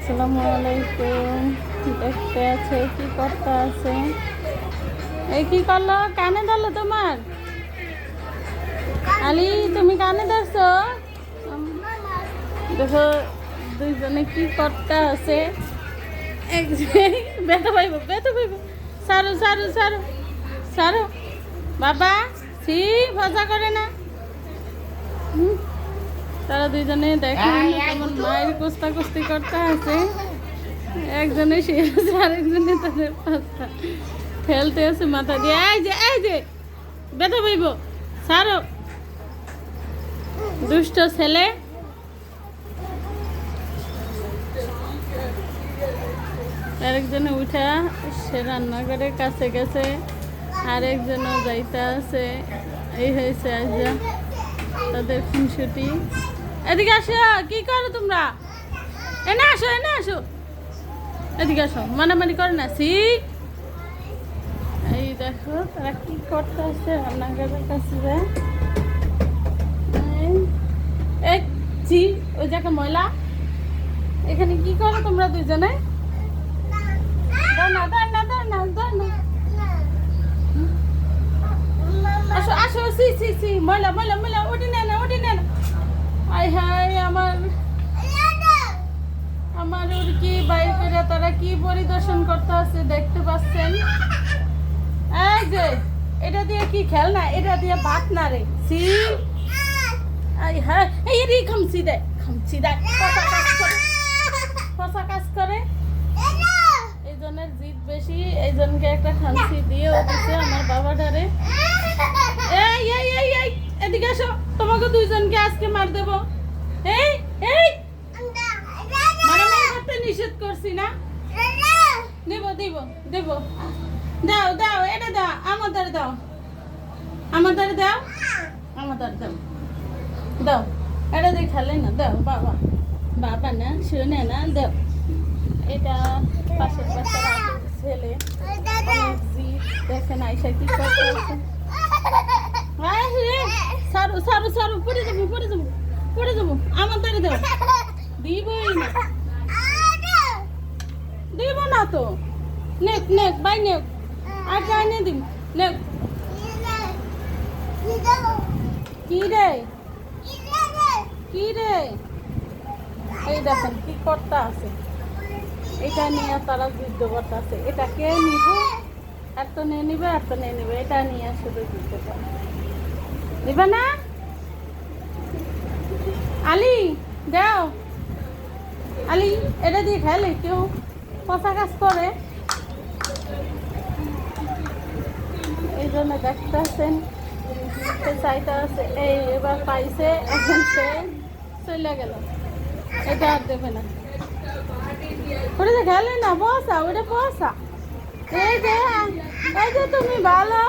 আসসালামু আলাইকুম। দেখতে আছে কি করতে আছে? এই কি করলো? কানে ধরলো তোমার? আলি তুমি কানে ধরছো? দেখো দুইজনে কি করতে আছে। ব্যথা পাইব ব্যথা পাইব। সারো সারো সারো সারো বাবা। সি ভজা করে না। তারা দুইজনে দেখেন আমার মায়ের কুস্তা কুস্তি করতে আছে। একজনে সে আছে আরেকজনে তাদের পাস্তা ফেলতে আছে মাথা দিয়ে। এই যে ব্যথা পাইব। সারো দুষ্ট ছেলে। আরেকজনে উঠা সে রান্নাঘরের কাছে গেছে, আরেকজনও যাইতে আছে। এই হয়েছে আজ তাদের খুনসুটি। এদিকে আসো, কি করো তোমরা? এনে আসো এনে আসো, এদিকে আসো। মানামানি করে না সি। এই দেখো তারা কি করতে আসছে রান্নাঘরের কাছে যায়। এই জি ওই জায়গা ময়লা। এখানে কি করো তোমরা দুইজনে? আসো আসো, সি সি সি ময়লা ময়লা ময়লা উঠি নে না উঠি নে না। আই হাই আমার ওর কি বাইর করে তারা কি পরিদর্শন করতে আছে দেখতে পাচ্ছেন। এই যে এটা দিয়ে কি খেলনা? এটা দিয়ে ভাত না রে সি। আই হাই এই রে খামচি দে ফসা কাজ করে। এই জনের জিদ বেশি, এই জনকে একটা খামচি দিয়ে দিছে আমার বাবাটারে। এই এই এই এই এদিকে আসো, তোমাকে দুইজনকে আজকে মার দেব। এই এই মারামারি করতে নিষেধ করছি না? দেব দেব দেব। দাও দাও এটা দাও, আমাদের দাও, আমাদের দাও, আমাদের দাও দাও। এটা দিয়ে খেলে না, দাও বাবা। বাবা না শুনে না, দাও। এটা পাশের বাচ্চারা ছেলে দেখেন আইসা কি করতে আছে। সারু সারু সারু পড়ে যাবো পড়ে যাবো পড়ে যাবো। আমাদের দাও। দিবই না, দিব না তো। নেক নেক বাই নেক আর গাইনে দিম নেক। কি রে কি রে? এই দেখেন কি করতে আছে। এটা নিয়ে তারা যুদ্ধ করতে আছে। এটা কে নিব? আর তো নিয়ে নিবে আর তো নিয়ে নিবে। এটা নিয়ে শুধু যুদ্ধ করে দিবে না। আলি দাও, আলি এটা দিয়ে খেলে কেউ পচা কাজ করে। এই জন্য দেখতেছেন চাইতে আছে। এই এবার পাইছে, এখন সে চলে গেল। এটা আর দেবে না। ওটা যে খেলে না বসা, ওটা বসা। এই যে তুমি ভালো।